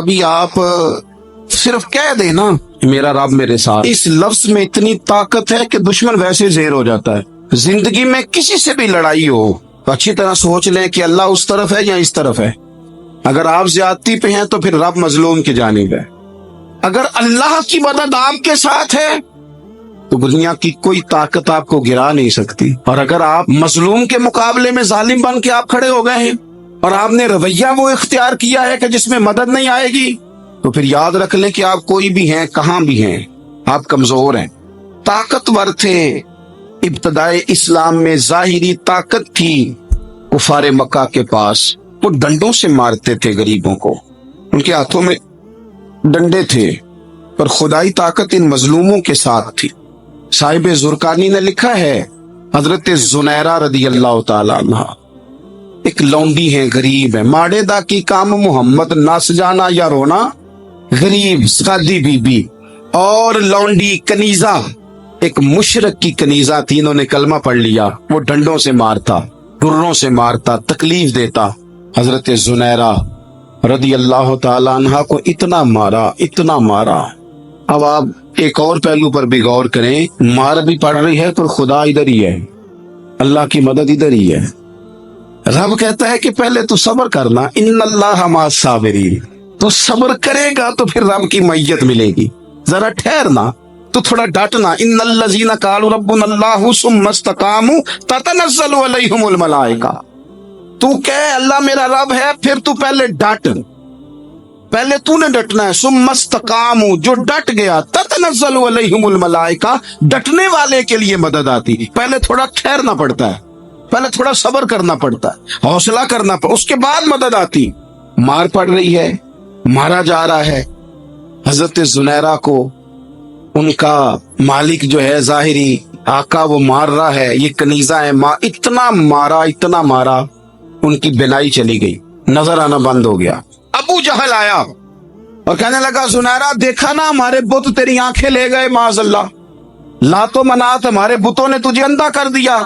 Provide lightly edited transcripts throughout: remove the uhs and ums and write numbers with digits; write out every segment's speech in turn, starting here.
कभी आप सिर्फ कह देना मेरा रब मेरे साथ, इस लफ्ज में इतनी ताकत है कि दुश्मन वैसे ज़ेर हो जाता है। जिंदगी में किसी से भी लड़ाई हो तो अच्छी तरह सोच लें कि अल्लाह उस तरफ है या इस तरफ है। अगर आप ज्यादती पे हैं तो फिर रब मजलूम की जानिब है। अगर अल्लाह की मदद आपके साथ है तो दुनिया की कोई ताकत आपको गिरा नहीं सकती। और अगर आप मजलूम के मुकाबले में जालिम बन के आप खड़े हो गए हैं और आपने रवैया वो इख्तियार किया है कि जिसमें मदद नहीं आएगी, तो फिर याद रख लें कि आप कोई भी हैं, कहां भी हैं, आप कमजोर हैं। ताकतवर थे इब्तदाए इस्लाम में, जाहिरी ताकत थी कुफारे मक्का के पास। वो डंडों से मारते थे गरीबों को, उनके हाथों में डंडे थे, पर खुदाई ताकत इन मजलूमों के साथ थी। साहिब जुरकानी ने लिखा है, हजरत जुनैरा रदी अल्लाह ताला अन्हा एक लौंडी है, गरीब है, माड़े दा की काम मोहम्मद नस जाना या रोना, गरीब सादी बीबी और लौंडी कनीजा, एक मुशरक की कनीजा थी, इन्होंने कलमा पढ़ लिया। वो डंडों से मारता, डुर्रों से मारता, तकलीफ देता। हजरत जुनैरा रदी अल्लाह ताला अन्हा को इतना मारा, इतना मारा। अब आप एक और पहलू पर भी गौर करें, मार भी पड़ रही है तो खुदा इधर ही है, अल्लाह की मदद इधर ही है। रब कहता है कि पहले तू सब्र करना, इन्नल्लाह मअस साबिरीन, तो सब्र करेगा तो फिर रब की मैयत मिलेगी। जरा ठहरना, तो थोड़ा डटना। इन्नल्लज़ीना क़ालू रब्बुनल्लाहु सुम्मा इस्तक़ामू ततनज़्ज़लु अलैहिमुल मलाइका, तू कह अल्लाह मेरा रब है, फिर तू पहले डट, पहले तूने डटना है। सुम्मा इस्तक़ामू, जो डट गया, ततनज़्ज़लु अलैहिमुल मलाइका, डटने वाले के लिए मदद आती। पहले थोड़ा ठहरना पड़ता है, पहले थोड़ा सब्र करना पड़ता है, हौसला करना पड़ता, उसके बाद मदद आती। मार पड़ रही है, मारा जा रहा है। हजरत जुनैरा को उनका मालिक जो है, जाहिरी आका, वो मार रहा है, ये कनीजा है, इतना मारा, इतना मारा, उनकी बिनाई चली गई, नजर आना बंद हो गया। अबू जहल आया और कहने लगा, जुनैरा देखा ना हमारे बुत तेरी आंखें ले गए, माज़अल्लाह, लातो मनात हमारे बुतों ने तुझे अंधा कर दिया।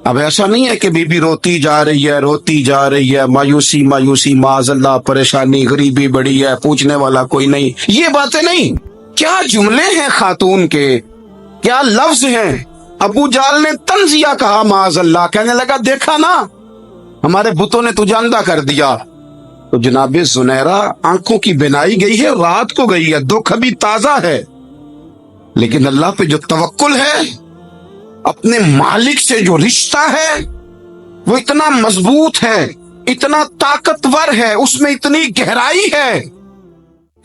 अब ऐसा नहीं है कि बीबी रोती जा रही है, रोती जा रही है, मायूसी मायूसी, माज़अल्लाह, परेशानी, गरीबी बड़ी है, पूछने वाला कोई नहीं, ये बातें नहीं। क्या जुमले हैं खातून के, क्या लफ्ज हैं। अबू जाल ने तंजिया कहा, माज़अल्लाह, कहने लगा देखा ना हमारे बुतों ने तुझे अंधा कर दिया। तो जनाबे जुनैरा आंखों की बिनाई गई है, रात को गई है, दुख अभी ताजा है, लेकिन अल्लाह पे जो तवक्कुल है, अपने मालिक से जो रिश्ता है, वो इतना मजबूत है, इतना ताकतवर है, उसमें इतनी गहराई है।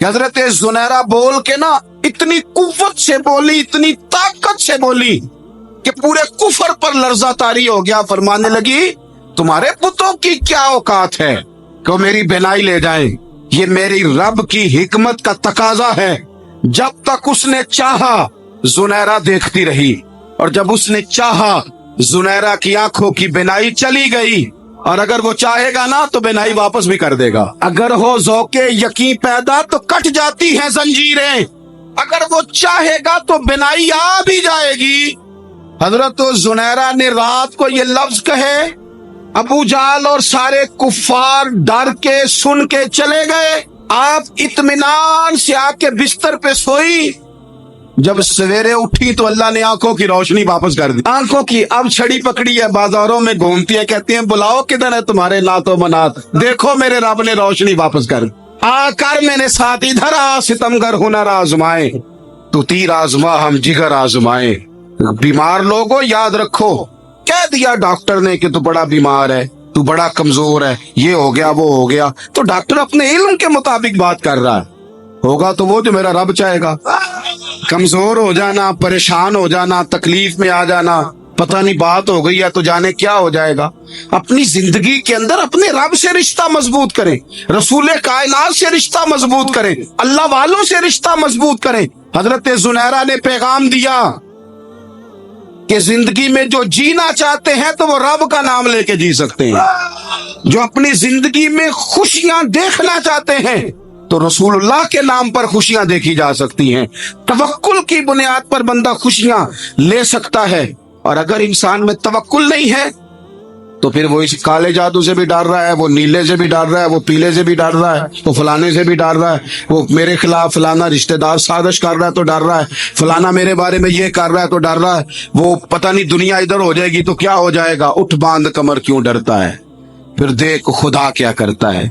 हजरत जुनैरा बोल के ना इतनी कुव्वत से बोली, इतनी ताकत से बोली कि पूरे कुफर पर लर्जा तारी हो गया। फरमाने लगी, तुम्हारे पुतों की क्या औकात है कि मेरी बिनाई ले जाए, ये मेरी रब की हिकमत का तकाजा है। जब तक उसने चाहा जुनैरा देखती रही, और जब उसने चाहा जुनैरा की आंखों की बिनाई चली गई, और अगर वो चाहेगा ना तो बिनाई वापस भी कर देगा। अगर हो ज़ौक़े यकीन पैदा तो कट जाती हैं जंजीरें, अगर वो चाहेगा तो बिनाई आ भी जाएगी। हजरत जुनैरा ने रात को ये लफ्ज कहे, अबू जाल और सारे कुफ्फार डर के सुन के चले गए। आप इत्मीनान से आके बिस्तर पे सोई। जब सवेरे उठी तो अल्लाह ने आंखों की रोशनी वापस कर दी। आंखों की अब छड़ी पकड़ी है, बाजारों में घूमती है, कहती है बुलाओ किधर है तुम्हारे नातो मनात, देखो मेरे रब ने रोशनी वापस कर आकर मेरे साथ इधर आ, सितमगर हुनर आजमाए, तू तीर आजमा हम जिगर आजमाए। बीमार लोगों याद रखो, कह दिया डॉक्टर ने कि तू बड़ा बीमार है, तू बड़ा कमजोर है, ये हो गया वो हो गया, तो डॉक्टर अपने इल्म के मुताबिक बात कर रहा है, होगा तो वो जो मेरा रब चाहेगा। कमजोर हो जाना, परेशान हो जाना, तकलीफ में आ जाना, पता नहीं बात हो गई है तो जाने क्या हो जाएगा। अपनी जिंदगी के अंदर अपने रब से रिश्ता मजबूत करें, रसूल कायनात से रिश्ता मजबूत करें, अल्लाह वालों से रिश्ता मजबूत करें। हजरत जुनैरा ने पैगाम दिया कि जिंदगी में जो जीना चाहते हैं तो वो रब का नाम लेके जी सकते हैं। जो अपनी जिंदगी में खुशियां देखना चाहते हैं तो रसूलुल्लाह के नाम पर खुशियां देखी जा सकती हैं। तवक्कुल की बुनियाद पर बंदा खुशियां ले सकता है। और अगर इंसान में तवक्कुल नहीं है تو پھر وہ اس کالے جادو سے بھی ڈر رہا ہے، وہ نیلے سے بھی ڈر رہا ہے، وہ پیلے سے بھی ڈر رہا ہے، وہ فلانے سے بھی ڈر رہا ہے، وہ میرے خلاف فلانا رشتہ دار سازش کر رہا ہے تو ڈر رہا ہے، فلانا میرے بارے میں یہ کر رہا ہے تو ڈر رہا ہے، وہ پتہ نہیں دنیا ادھر ہو جائے گی تو کیا ہو جائے گا، اٹھ باندھ کمر کیوں ڈرتا ہے؟ پھر دیکھ خدا کیا کرتا ہے۔